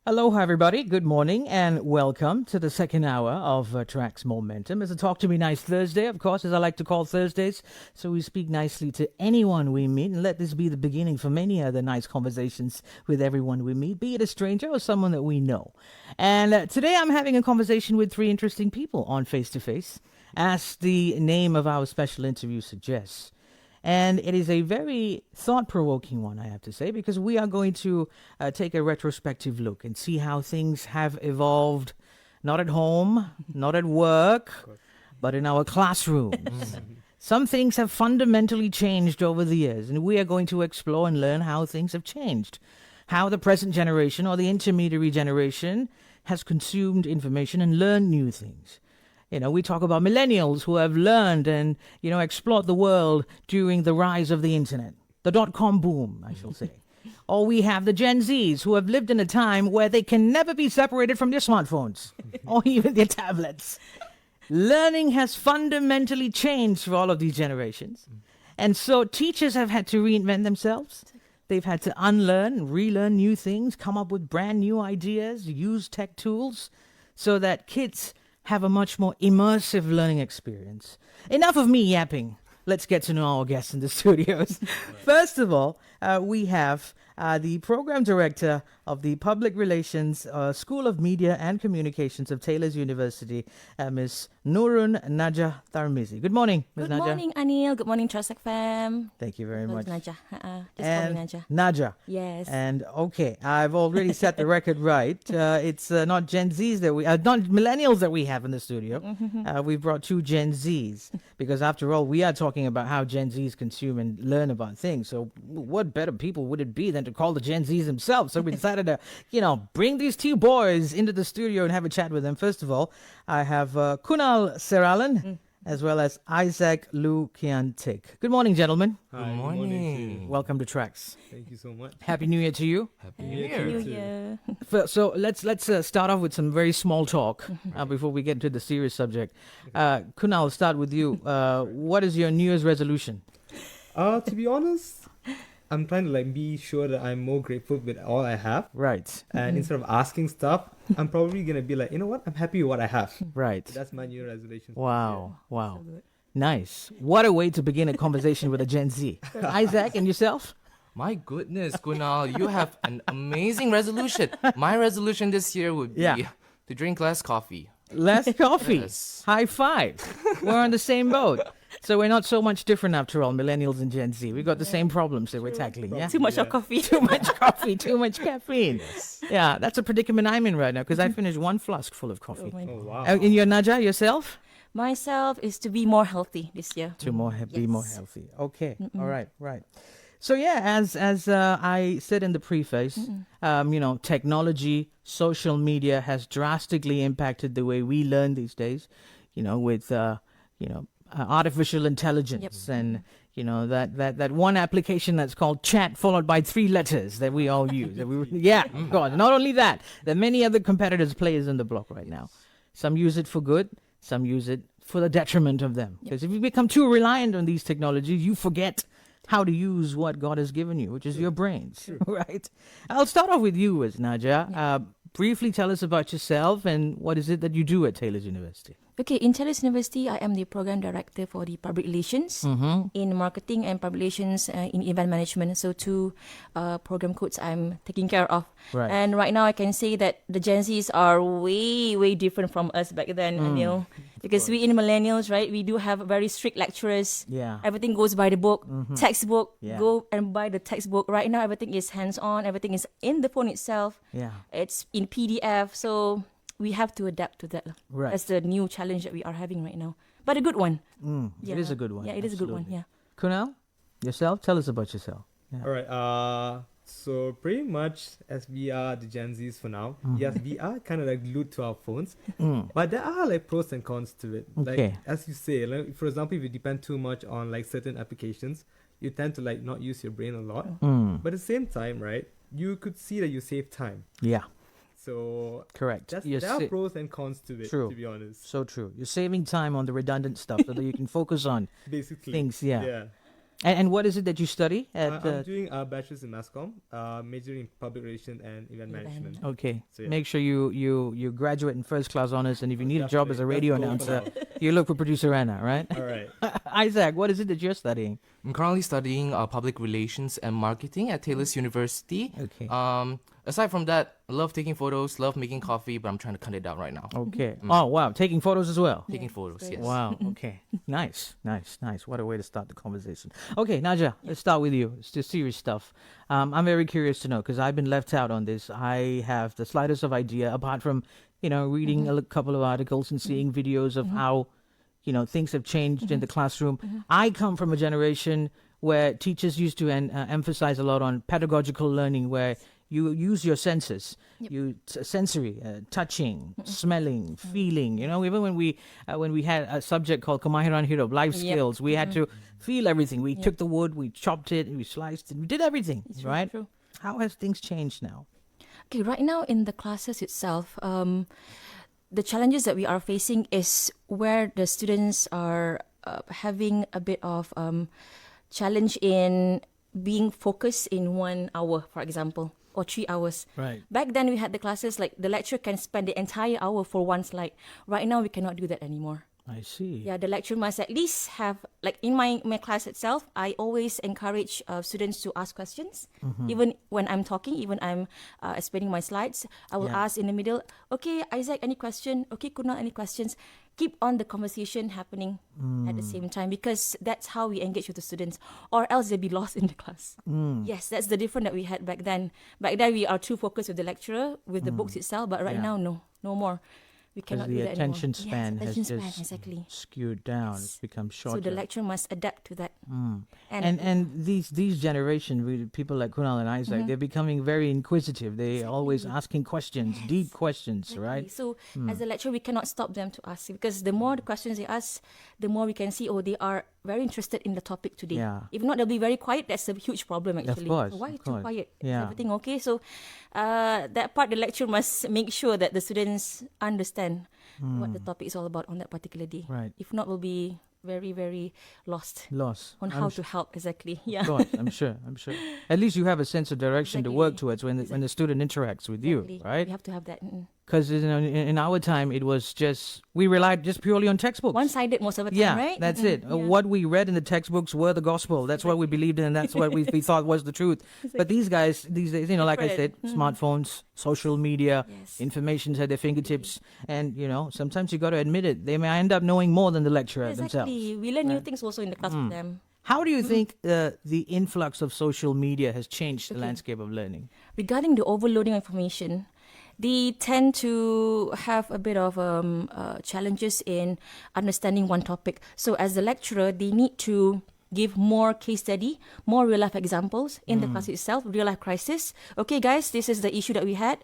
Aloha, everybody. Good morning and welcome to the second hour of Traxx Momentum. It's a Talk to Me Nice Thursday, of course, as I like to call Thursdays. So we speak nicely to anyone we meet, and let this be the beginning for many other nice conversations with everyone we meet, be it a stranger or someone that we know. And today I'm having a conversation with three interesting people on Face to Face, as the name of our special interview suggests. And it is a very thought-provoking one, I have to say, because we are going to take a retrospective look and see how things have evolved, not at home, not at work, but in our classrooms. Some things have fundamentally changed over the years, and we are going to explore and learn how things have changed, how the present generation or the intermediary generation has consumed information and learned new things. You know, we talk about millennials who have learned and, explored the world during the rise of the internet, the dot-com boom, I shall say. Or we have the Gen Zs who have lived in a time where they can never be separated from their smartphones or even their tablets. Learning has fundamentally changed for all of these generations. And so teachers have had to reinvent themselves. They've had to unlearn, relearn new things, come up with brand new ideas, use tech tools so that kids have a much more immersive learning experience. Enough of me yapping. Let's get to know our guests in the studios. First of all, we have the program director of the Public Relations School of Media and Communications of Taylor's University, Ms. Nurun Najah Tarmizi. Good morning, Ms. Najah. Good morning, Anil. Good morning, Traxx FM. Thank you very much. Najah. Just and call me Najah. Najah. Yes. And okay, I've already set the record right. It's not Gen Zs that not millennials that we have in the studio. We've brought two Gen Zs because after all, we are talking about how Gen Zs consume and learn about things. So what better people would it be than to call the Gen Zs themselves? So we decided to, bring these two boys into the studio and have a chat with them. First of all, I have Kunal Seralan as well as Isaac Lu Kian Tik. Good morning, gentlemen. Hi, Good morning. Welcome to Traxx. Thank you so much. Happy New Year to you. Happy New New Year. Year. New Year. So let's start off with some very small talk before we get into the serious subject. Kunal, I'll start with you. What is your New Year's resolution? To be honest, I'm trying to be sure that I'm more grateful with all I have. Right. And instead of asking stuff, I'm probably gonna be like, you know what? I'm happy with what I have. Right. That's my New Year resolution. Wow. Nice. What a way to begin a conversation with a Gen Z. Isaac, and yourself? My goodness, Kunal, you have an amazing resolution. My resolution this year would be to drink less coffee. Less coffee. Yes. High five. We're on the same boat. So we're not so much different after all, millennials and Gen Z. We've got the same problems that we're tackling, yeah? Too much of coffee. Too much coffee, too much caffeine. Yes. Yeah, that's a predicament I'm in right now because I finished one flask full of coffee. Oh wow. And your Najah, yourself? Myself is to be more healthy this year. To be more Yes. healthy. Okay. All right. So yeah, as I said in the preface, technology, social media has drastically impacted the way we learn these days. With artificial intelligence and that one application that's called chat followed by three letters that we all use. God. Not only that, there are many other competitors, players in the block right now. Some use it for good, some use it for the detriment of them. Because if you become too reliant on these technologies, you forget how to use what God has given you, which is your brains, right? I'll start off with you, as Najah. Briefly tell us about yourself and what is it that you do at Taylor's University? Okay, in Taylor's University, I am the program director for the public relations in marketing and public relations in event management. So two program codes I'm taking care of. Right. And right now I can say that the Gen Zs are way, way different from us back then, Anil. Because we in millennials, right, we do have very strict lecturers. Yeah. Everything goes by the book, textbook, Yeah. go and buy the textbook. Right now everything is hands-on, everything is in the phone itself. Yeah. It's in PDF. So we have to adapt to that. Right. That's the new challenge that we are having right now. But a good one. It is a good one. Yeah, it is a good one. Absolutely. Yeah. Kunal, yourself? Tell us about yourself. Yeah. All right. So pretty much as we are the Gen Zs for now, yes, we are kind of glued to our phones, but there are pros and cons to it. Okay. As you say, for example, if you depend too much on certain applications, you tend to not use your brain a lot. But at the same time, right, you could see that you save time. Yeah. So Correct. there are pros and cons to it, True. to be honest. So true. You're saving time on the redundant stuff so that you can focus on Basically. things. Yeah. And what is it that you study at? I'm doing a bachelor's in mass comm, majoring in public relations and event management. Okay. So, yeah. Make sure you graduate in first class honors, and if you need a job as a radio That's cool. announcer, you look for producer Anna, right? All right. Isaac, what is it that you're studying? I'm currently studying public relations and marketing at Taylor's University. Okay. Aside from that, I love taking photos, love making coffee, but I'm trying to cut it down right now. Okay. Oh wow, taking photos as well. Taking photos, yes. Wow. Okay. Nice. What a way to start the conversation. Okay, Najah, let's start with you. It's just serious stuff. I'm very curious to know because I've been left out on this. I have the slightest of idea apart from reading a couple of articles and seeing videos of how things have changed in the classroom. I come from a generation where teachers used to emphasize a lot on pedagogical learning, where you use your senses, sensory, touching, smelling, feeling. Even when we had a subject called Kemahiran Hidup, life skills, we had to feel everything. We took the wood, we chopped it, we sliced it, we did everything, right? True. How has things changed now? Okay, right now in the classes itself, the challenges that we are facing is where the students are having a bit of challenge in being focused in 1 hour, for example, or 3 hours. Right. Back then we had the classes like the lecturer can spend the entire hour for one slide. Right now we cannot do that anymore. I see. Yeah, the lecturer must at least have, like in my class itself, I always encourage students to ask questions. Even when I'm talking, even I'm explaining my slides, I will ask in the middle, okay, Isaac, any question? Okay, Kunal, any questions? Keep on the conversation happening at the same time, because that's how we engage with the students, or else they'll be lost in the class. Yes, that's the difference that we had back then. Back then, we are too focused with the lecturer, with the books itself, but right now, no more. We cannot do the that attention anymore. span Yes, has attention just span, exactly. skewed down. It's become shorter. So the lecturer must adapt to that. And these generation, people like Kunal and Isaac, they're becoming very inquisitive. They're always asking questions, deep questions, right? So as a lecturer, we cannot stop them to ask, because the more the questions they ask, the more we can see, they are very interested in the topic today. Yeah. If not, they'll be very quiet. That's a huge problem, actually. course, So why of too course. quiet? Yeah. Is everything okay? So that part, the lecturer must make sure that the students understand what the topic is all about on that particular day. Right. If not, we'll be very, very lost Loss. on how to help exactly. Yeah. Of course, I'm sure. At least you have a sense of direction to work towards when the student interacts with you, Exactly. right? We have to have that. Because in our time, it was we relied just purely on textbooks. One-sided most of the time, Yeah, right? that's it. Yeah. What we read in the textbooks were the gospel. That's what we believed in, and that's what we thought was the truth. But these guys, these days, like I said, smartphones, social media, Yes. information's at their fingertips, and sometimes you got to admit it. They may end up knowing more than the lecturer themselves. Exactly. We learn new things also in the class with them. How do you think the influx of social media has changed the landscape of learning? Regarding the overloading of information, they tend to have a bit of challenges in understanding one topic. So as a lecturer, they need to give more case study, more real life examples in the class itself, real life crisis. Okay, guys, this is the issue that we had.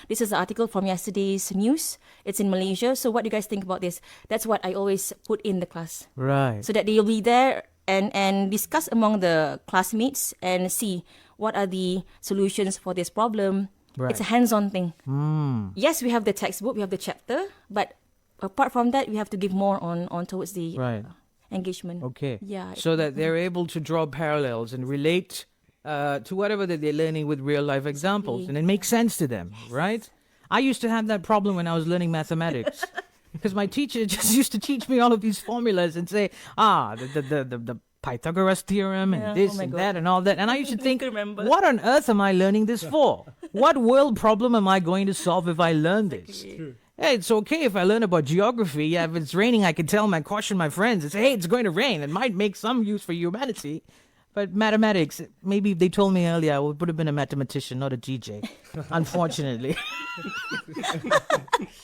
This is the article from yesterday's news. It's in Malaysia. So what do you guys think about this? That's what I always put in the class, Right. so that they'll be there and discuss among the classmates and see what are the solutions for this problem. Right. It's a hands-on thing. Yes, we have the textbook, we have the chapter, but apart from that, we have to give more on towards the Right. engagement. Okay. Yeah. So that they're able to draw parallels and relate to whatever that they're learning with real life examples, and it makes sense to them, right? I used to have that problem when I was learning mathematics. Because my teacher just used to teach me all of these formulas and say, the Pythagoras theorem and this and that and all that. And I used to think, remember. what on earth am I learning this for? What world problem am I going to solve if I learn this? Hey, it's okay if I learn about geography. Yeah, if it's raining, I can caution my friends and say, hey, it's going to rain. It might make some use for humanity. But mathematics, maybe if they told me earlier, I would have been a mathematician, not a DJ, unfortunately.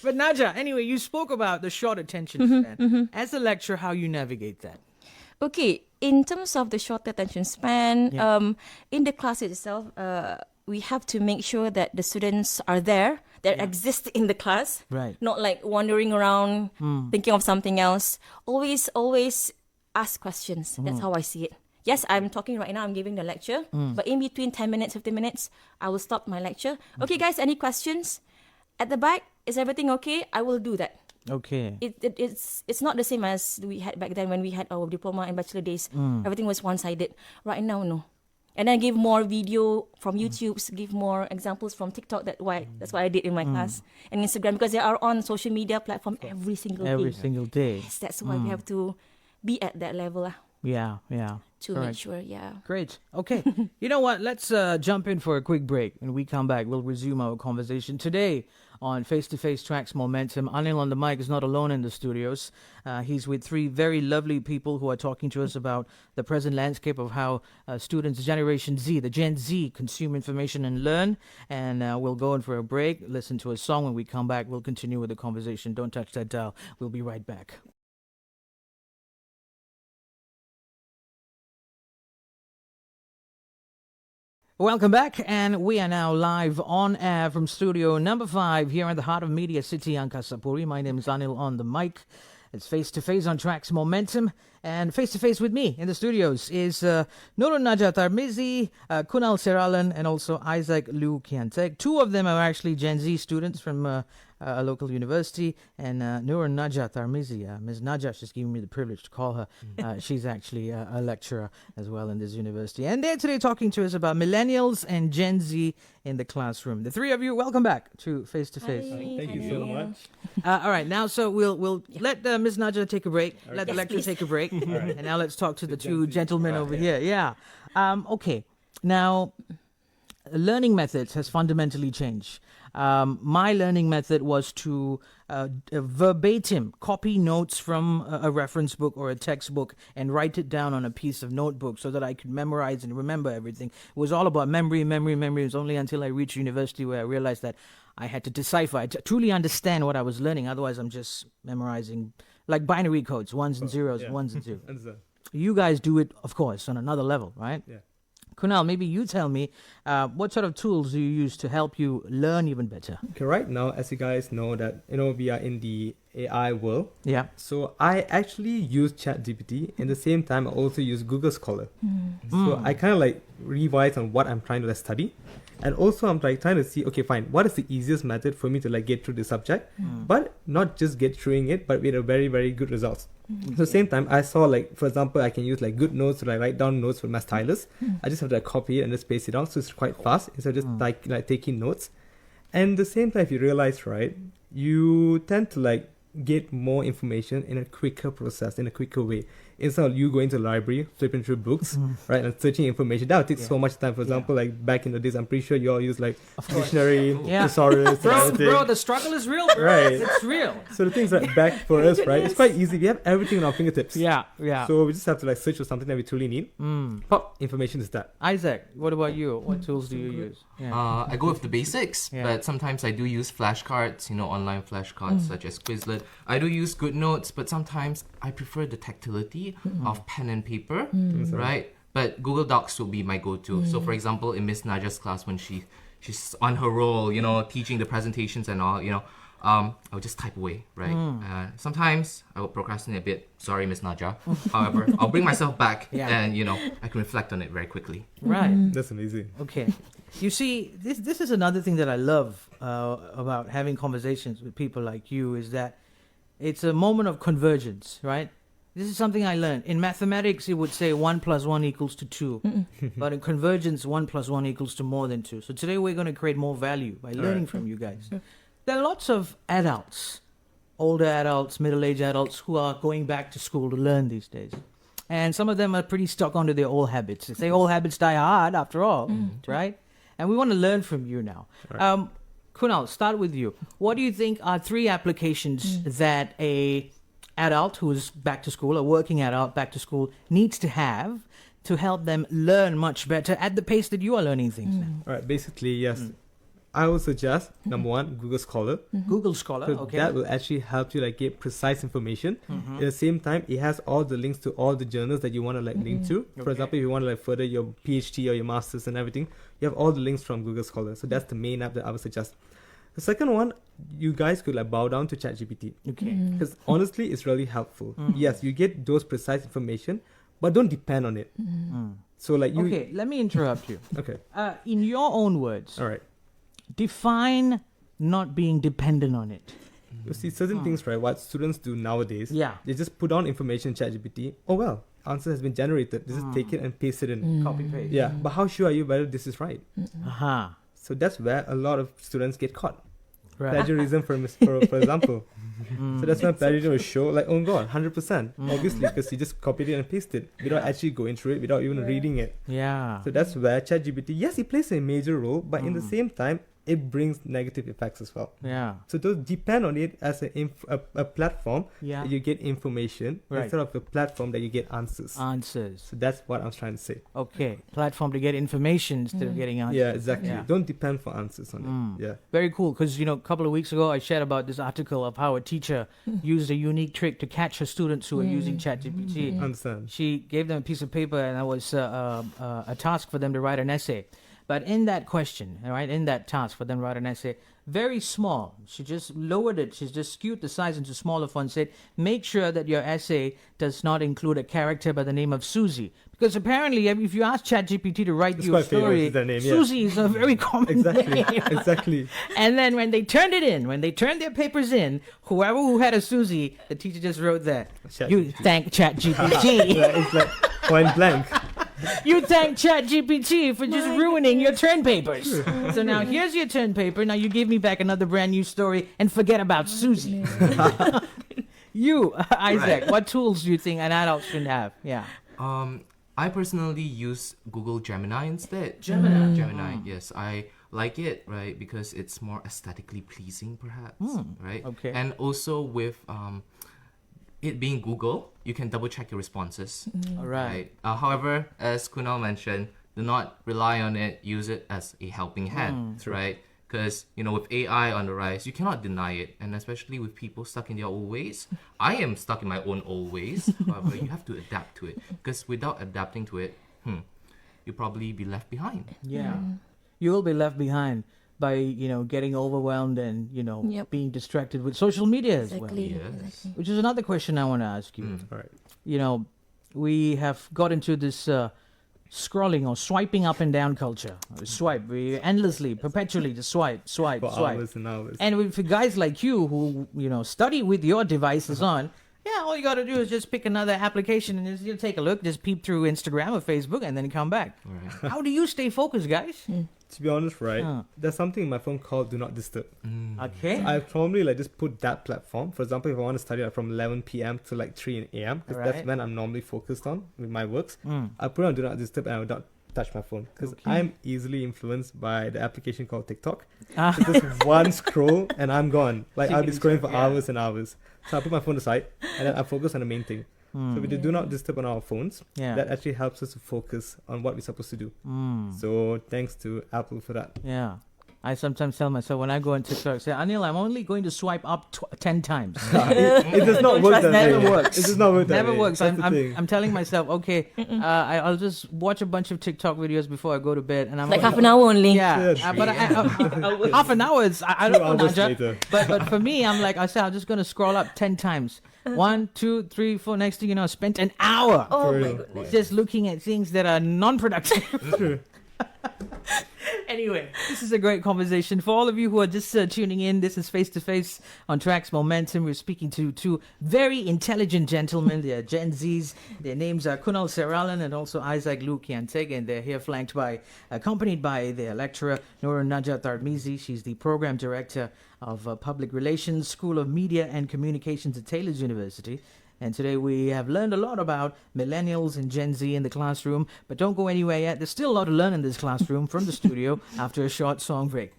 But Najah, anyway, you spoke about the short attention span. As a lecturer, how you navigate that? Okay, in terms of the short attention span, in the class itself, we have to make sure that the students are there, that exist in the class, Right. not like wandering around, thinking of something else. Always ask questions. That's how I see it. Yes, I'm talking right now, I'm giving the lecture, but in between 10 minutes, 15 minutes, I will stop my lecture. Okay, guys, any questions? At the back, is everything okay? I will do that. Okay. It's not the same as we had back then when we had our diploma and bachelor days. Everything was one-sided. Right now, no. And then give more video from YouTube, give more examples from TikTok. That's what I did in my class. And Instagram, because they are on social media platform every single day. Every single day. Yes, that's why we have to be at that level Yeah. to make sure, Great. Okay. You know what? Let's jump in for a quick break. When we come back, we'll resume our conversation. Today on Face-to-Face Traxx Momentum, Anil on the mic is not alone in the studios. He's with three very lovely people who are talking to us about the present landscape of how students, Generation Z, the Gen Z, consume information and learn. And we'll go in for a break, listen to a song. When we come back, we'll continue with the conversation. Don't touch that dial. We'll be right back. Welcome back, and we are now live on air from studio number 5 here in the heart of Media City, Angkasapuri. My name is Anil on the mic. It's face-to-face on Traxx Momentum, and face-to-face with me in the studios is Nurun Najah Tarmizi, Kunal Seralan, and also Isaac Liu Kiantek. Two of them are actually Gen Z students from a local university, and Nurun Najah Tarmizi, Ms. Najah, she's giving me the privilege to call her. She's actually a lecturer as well in this university. And they're today talking to us about Millennials and Gen Z in the classroom. The three of you, welcome back to Face-to-Face. Thank you so much. All right, now so we'll let Ms. Najah take a break, let the lecturer take a break, right. and now let's talk to the two gentlemen over here. Yeah. Okay. Now, learning methods has fundamentally changed. My learning method was to verbatim copy notes from a reference book or a textbook and write it down on a piece of notebook so that I could memorize and remember everything. It was all about memory. It was only until I reached university where I realized that I had to decipher, truly understand what I was learning. Otherwise, I'm just memorizing like binary codes, ones and zeros, ones and zeros. You guys do it, of course, on another level, right? Yeah. Kunal, maybe you tell me, what sort of tools do you use to help you learn even better? Okay, right now, as you guys know that, we are in the AI world. Yeah. So I actually use ChatGPT. In the same time, I also use Google Scholar. So I kind of like revise on what I'm trying to study. And also I'm like trying to see, okay, fine, what is the easiest method for me to like get through the subject? But not just get through it, but with a very, very good results. At the same time, I saw like, for example, I can use like good notes to like write down notes with my stylus. I just have to like, copy it and just paste it down. So it's quite fast instead of just like taking notes. And at the same time, if you realize, right, you tend to like get more information in a quicker process, in a quicker way. Instead of you going to the library, flipping through books, right, and searching information, that would take so much time. For example, like back in the days, I'm pretty sure you all use like dictionary, thesaurus, bro, the struggle is real, bro. Right. It's real. So the things like back for us, right, it's quite easy. We have everything on our fingertips. Yeah. So we just have to like search for something that we truly need. Pop, information is that. Isaac, what about you? What tools do you use? Yeah. I go with the basics, but sometimes I do use flashcards, online flashcards such as Quizlet. I do use GoodNotes, but sometimes I prefer the tactility of pen and paper, right? But Google Docs will be my go-to. So for example, in Miss Najah's class, when she's on her roll, teaching the presentations and all, I'll just type away, right? Sometimes I will procrastinate a bit. Sorry, Miss Najah. However, I'll bring myself back and, I can reflect on it very quickly. Right. That's amazing. Okay. You see, this is another thing that I love about having conversations with people like you is that it's a moment of convergence, right? This is something I learned. In mathematics, it would say 1 + 1 = 2. But in convergence, 1 + 1 = more than 2. So today we're going to create more value by learning from you guys. There are lots of adults, older adults, middle-aged adults who are going back to school to learn these days. And some of them are pretty stuck onto their old habits. They say old habits die hard after all, right? And we want to learn from you now. Right. Kunal, start with you. What do you think are 3 applications that a adult who is back to school, a working adult back to school, needs to have to help them learn much better at the pace that you are learning things now? All right, basically, yes. I would suggest, number 1, Google Scholar. Google Scholar, okay. That will actually help you like get precise information. At the same time, it has all the links to all the journals that you want to like link to. For example, if you want to like further your PhD or your masters and everything, you have all the links from Google Scholar. So that's the main app that I would suggest. The second one, you guys could like bow down to ChatGPT. Okay. Because honestly, it's really helpful. Yes, you get those precise information, but don't depend on it. So like you. Okay, let me interrupt you. Okay. In your own words, All right. define not being dependent on it. You see, certain things, right, what students do nowadays, Yeah. they just put on information in ChatGPT. Oh, well, answer has been generated. Just take it and paste it in. Copy paste. Yeah, but how sure are you whether this is right? Aha. So that's where a lot of students get caught. Right. Plagiarism, for example. So that's when plagiarism will show, like, oh god, 100%. Obviously, because you just copied it and pasted it without actually going through it, without even reading it. Yeah. So that's where ChatGPT, yes, it plays a major role, but in the same time, it brings negative effects as well. Yeah. So those depend on it as a platform Yeah. that you get information Right. instead of a platform that you get answers. Answers. So that's what I was trying to say. Okay. Platform to get information instead of getting answers. Yeah, exactly. Yeah. Don't depend for answers on it. Yeah. Very cool, because a couple of weeks ago I shared about this article of how a teacher used a unique trick to catch her students who were using ChatGPT. Understand. She gave them a piece of paper and that was a task for them to write an essay. But in that question, all right, in that task for them to write an essay, very small. She just lowered it. She just skewed the size into smaller font. Said, make sure that your essay does not include a character by the name of Susie. Because apparently, if you ask ChatGPT to write It's you a quite famous, story, is that name, yeah. Susie is a very common Exactly. name. Exactly. And then when they turned it in, when they turned their papers in, whoever who had a Susie, the teacher just wrote that. You ChatGPT. thank ChatGPT. Yeah, it's like point blank. You thank ChatGPT for just ruining your turn papers. So now here's your turn paper. Now you give me back another brand new story and forget about Susie. You, Isaac, what tools do you think an adult should have? Yeah. I personally use Google Gemini instead. Gemini, yes. I like it, right? Because it's more aesthetically pleasing, perhaps, right? Okay. And also with it being Google, you can double check your responses. All right. However, as Kunal mentioned, do not rely on it. Use it as a helping hand, right? Because, with AI on the rise, you cannot deny it. And especially with people stuck in their old ways. I am stuck in my own old ways. However, you have to adapt to it. Because without adapting to it, you'll probably be left behind. Yeah. You will be left behind by, getting overwhelmed and, Yep. being distracted with social media as well. Exactly. Yes. Exactly. Which is another question I want to ask you. All right. We have got into this scrolling or swiping up and down culture. We endlessly, perpetually just swipe. For Swipe. hours and hours. And with guys like you who, study with your devices on, all you got to do is just pick another application and just take a look, just peep through Instagram or Facebook and then come back. Right. How do you stay focused, guys? To be honest, right, there's something in my phone called Do Not Disturb. Okay. I probably just put that platform. For example, if I want to study from 11 p.m. to 3 a.m., because that's Right. when I'm normally focused on with my works, I put on Do Not Disturb and I will not touch my phone because Okay. I'm easily influenced by the application called TikTok. Ah. So just one scroll and I'm gone. I'll be scrolling for Yeah. hours and hours. So I put my phone aside and then I focus on the main thing. So with the Do Not Disturb on our phones, Yeah. that actually helps us to focus on what we're supposed to do. Mm. So thanks to Apple for that. Yeah. I sometimes tell myself when I go on TikTok, I say, Anil, I'm only going to swipe up 10 times. It does not work that Never way. works. It does not work that Never way. works. That's the I'm thing. telling myself, okay, I'll just watch a bunch of TikTok videos before I go to bed, and I'm Like half an hour only. Yeah, Yeah, but half an hour is I don't know, 2 hours Najah. later. But for me, I'm like I said, I'm just gonna scroll up 10 times. 1, 2, 3, 4. Next thing you know, I spent an hour Oh For my real. goodness. just looking at things that are non-productive. True. Anyway, this is a great conversation. For all of you who are just tuning in, this is Face to Face on Traxx Momentum. We're speaking to two very intelligent gentlemen. They're Gen Zs. Their names are Kunal and also Isaac Lukiantek, and they're here accompanied by their lecturer, Nurun Najah. She's the program director of Public Relations, School of Media and Communications at Taylor's University. And today we have learned a lot about millennials and Gen Z in the classroom. But don't go anywhere yet. There's still a lot to learn in this classroom from the studio after a short song break.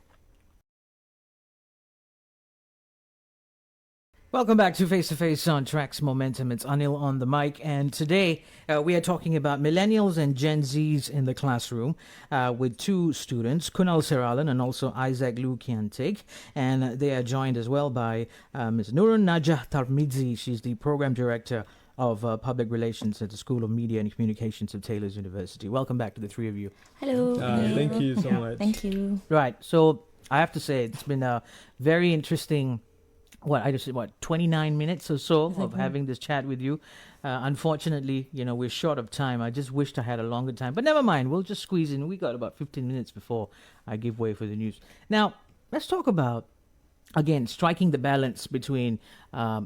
Welcome back to Face on Traxx Momentum. It's Anil on the mic, and today we are talking about millennials and Gen Zs in the classroom with two students, Kunal and also Isaac Lukiantek, and they are joined as well by Ms. Nurun Najah. She's the program director of Public Relations at the School of Media and Communications of Taylor's University. Welcome back to the three of you. Hello. Thank you so much. Thank you. Right, so I have to say it's been a very interesting 29 minutes or so of having this chat with you. Unfortunately, we're short of time. I just wished I had a longer time, but never mind. We'll just squeeze in. We got about 15 minutes before I give way for the news. Now, let's talk about again, striking the balance between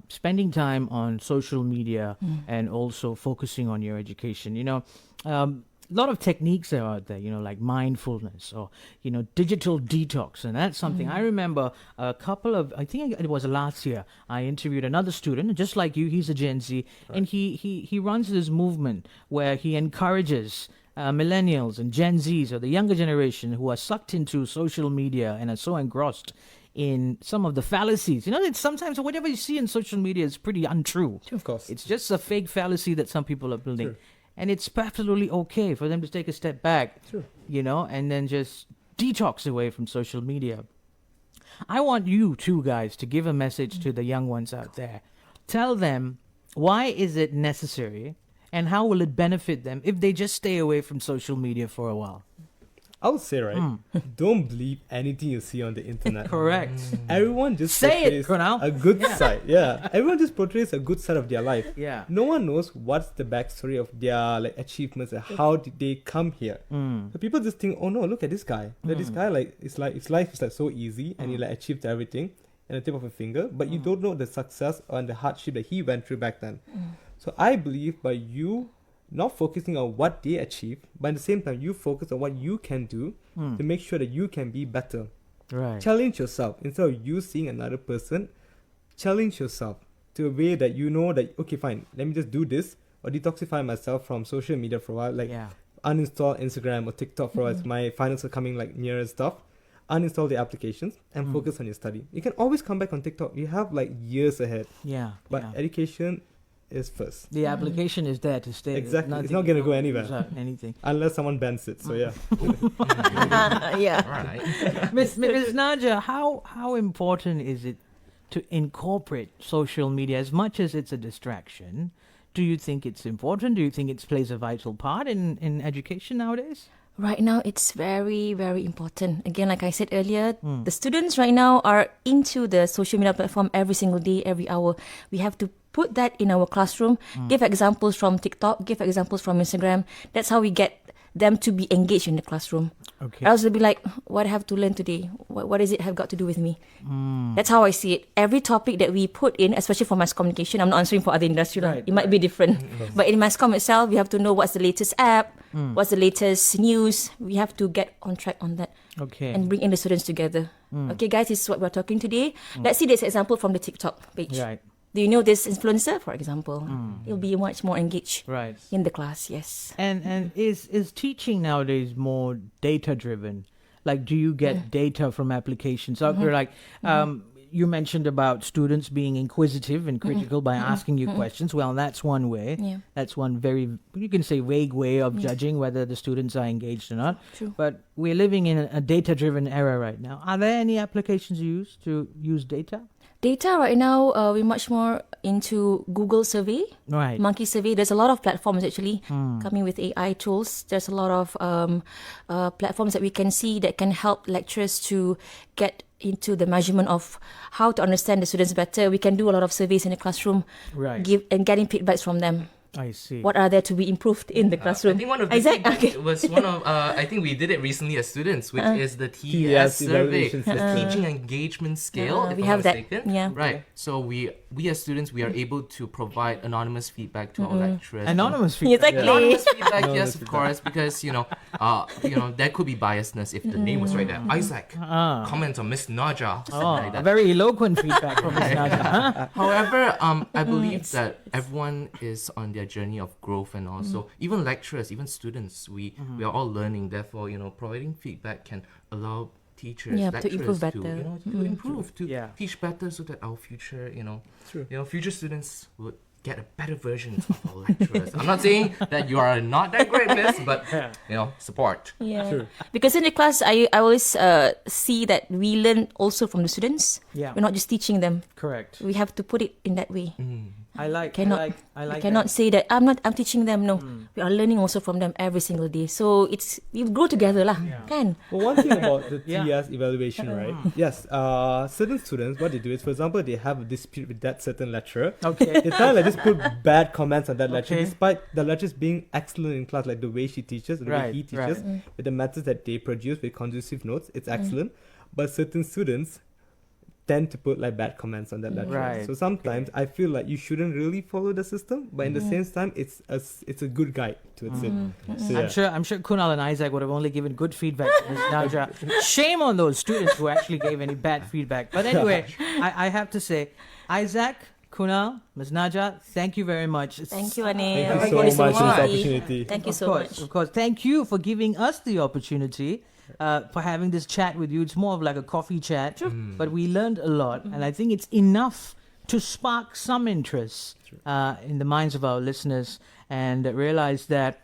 spending time on social media and also focusing on your education. A lot of techniques are out there, like mindfulness or, digital detox. And that's something I remember I think it was last year, I interviewed another student, just like you, he's a Gen Z, and he runs this movement where he encourages millennials and Gen Zs, or the younger generation, who are sucked into social media and are so engrossed in some of the fallacies. It's sometimes whatever you see in social media is pretty untrue. Sure, of course. It's just a fake fallacy that some people are building. Sure. And it's absolutely okay for them to take a step back, Sure. and then just detox away from social media. I want you two guys to give a message to the young ones out there. Tell them, why is it necessary and how will it benefit them if they just stay away from social media for a while? I would say, don't believe anything you see on the internet. Correct. Everyone just Say it, portrays Kunal. a good side. Yeah. Everyone just portrays a good side of their life. Yeah. No one knows what's the backstory of their achievements and how did they come here. So people just think, oh no, look at this guy. This guy his life is so easy and he achieved everything in the tip of a finger, but you don't know the success and the hardship that he went through back then. So I believe by you not focusing on what they achieve, but at the same time you focus on what you can do to make sure that you can be better. Right. Challenge yourself. Instead of you seeing another person, challenge yourself to a way that you know that, okay, fine, let me just do this or detoxify myself from social media for a while. Uninstall Instagram or TikTok for a while. My finals are coming near and stuff. Uninstall the applications and focus on your study. You can always come back on TikTok. You have years ahead. Yeah. But education is first. The application is there to stay. Exactly. It's not going to go anywhere. Anything. Unless someone bans it. So yeah. Yeah. Right. Ms. Najah, how important is it to incorporate social media as much as it's a distraction? Do you think it's important? Do you think it plays a vital part in education nowadays? Right now, it's very, very important. Again, like I said earlier, the students right now are into the social media platform every single day, every hour. We have to put that in our classroom, give examples from TikTok, give examples from Instagram. That's how we get them to be engaged in the classroom. Okay. Else they'll be like, what I have to learn today? What does it have got to do with me? That's how I see it. Every topic that we put in, especially for mass communication, I'm not answering for other industry, it might be different. But in mass comm itself, we have to know what's the latest app, what's the latest news. We have to get on track on that. Okay. And bring in the students together. Okay, guys, this is what we're talking today. Let's see this example from the TikTok page. Right. Do you know this influencer, for example? You'll be much more engaged Right. in the class, yes. And is teaching nowadays more data driven? Do you get data from applications? So you mentioned about students being inquisitive and critical by asking you questions. Well, that's one way. Yeah. That's one very, you can say, vague way of judging whether the students are engaged or not. True. But we're living in a data driven era right now. Are there any applications you use to use data? Data right now, we're much more into Google survey, Right. Monkey survey. There's a lot of platforms actually coming with AI tools. There's a lot of platforms that we can see that can help lecturers to get into the measurement of how to understand the students better. We can do a lot of surveys in the classroom, Right. getting feedbacks from them. I see. What are there to be improved in the classroom? I think one of the Isaac, feedback was one of I think we did it recently as students, which is the TES survey, evaluation the system. teaching engagement scale. If we I'm have not that, mistaken. yeah. Right. So we as students we are able to provide anonymous feedback to our lecturers. Anonymous feedback. Exactly. Anonymous feedback, Anonymous yes, of feedback. course, because there could be biasness if the name was right there. Isaac comments on Miss Najah. something like that. Very eloquent feedback from Ms. Najah. Huh? However, I believe that everyone is on their journey of growth, and also even lecturers, even students, we are all learning. Therefore, providing feedback can allow teachers, Yeah, to lecturers improve better. to improve, to Yeah. teach better, so that our future, True. future students would get a better version of our lecturers. I'm not saying that you are not that great, miss, but support. Yeah. Sure. Because in the class, I always see that we learn also from the students. Yeah. We're not just teaching them. Correct. We have to put it in that way. I like Cannot, I like cannot that. say that I'm teaching them. No, we are learning also from them every single day. So we grow together lah. Kan? Well, one thing about the Yeah. TES evaluation, right? Yes, certain students, what they do is, for example, they have a dispute with that certain lecturer. Okay. They kind of just put bad comments on that lecturer, Okay. despite the lecturers being excellent in class, like the way she teaches, the way Right, he teaches, with the methods that they produce with conducive notes, it's excellent. But certain students tend to put like bad comments on that lecture. Right. So sometimes I feel like you shouldn't really follow the system, but in the same time, it's a good guide towards it. So, I'm sure Kunal and Isaac would have only given good feedback to Ms. Najah. Shame on those students who actually gave any bad feedback. But anyway, I have to say, Isaac, Kunal, Ms. Najah, thank you very much. Thank you, Anil. Thank you so much for this opportunity. Thank you Of so course, much. of course. Thank you for giving us the opportunity for having this chat with you. It's more of like a coffee chat, but we learned a lot, and I think it's enough to spark some interest in the minds of our listeners and realize that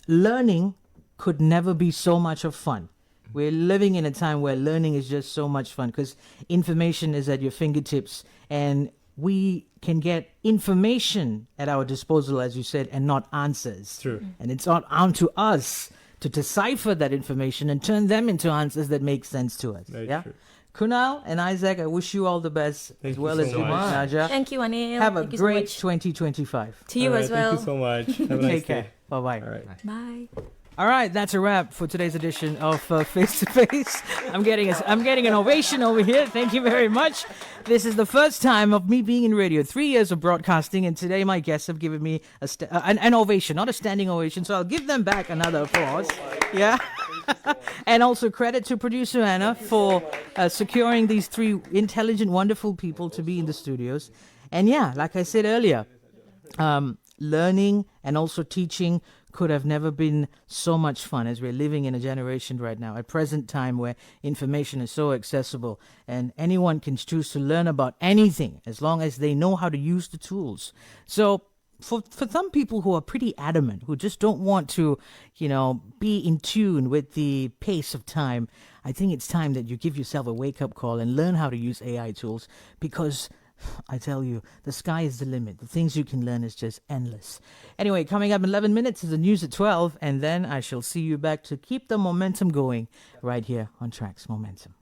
learning could never be so much of fun. We're living in a time where learning is just so much fun because information is at your fingertips, and we can get information at our disposal, as you said, and not answers. True. And it's not on to us to decipher that information and turn them into answers that make sense to us. Very yeah. true. Kunal and Isaac, I wish you all the best, Thank as you well so as you, much. Najah. Thank you, Anil. Have a Thank you great so much. 2025. To you All right, as well. Thank you so much. Have a nice Take care. day. Bye bye. All right. Bye. All right, that's a wrap for today's edition of Face to Face. I'm getting an ovation over here. Thank you very much. This is the first time of me being in radio. 3 years of broadcasting, and today my guests have given me an ovation, not a standing ovation. So I'll give them back another applause. Yeah. And also credit to producer Anna for securing these three intelligent, wonderful people to be in the studios. And yeah, like I said earlier, learning and also teaching could have never been so much fun as we're living in a generation right now, at present time where information is so accessible and anyone can choose to learn about anything as long as they know how to use the tools. So for some people who are pretty adamant, who just don't want to, be in tune with the pace of time, I think it's time that you give yourself a wake-up call and learn how to use AI tools, because I tell you, the sky is the limit. The things you can learn is just endless. Anyway, coming up in 11 minutes is the news at 12, and then I shall see you back to keep the momentum going right here on Traxx Momentum.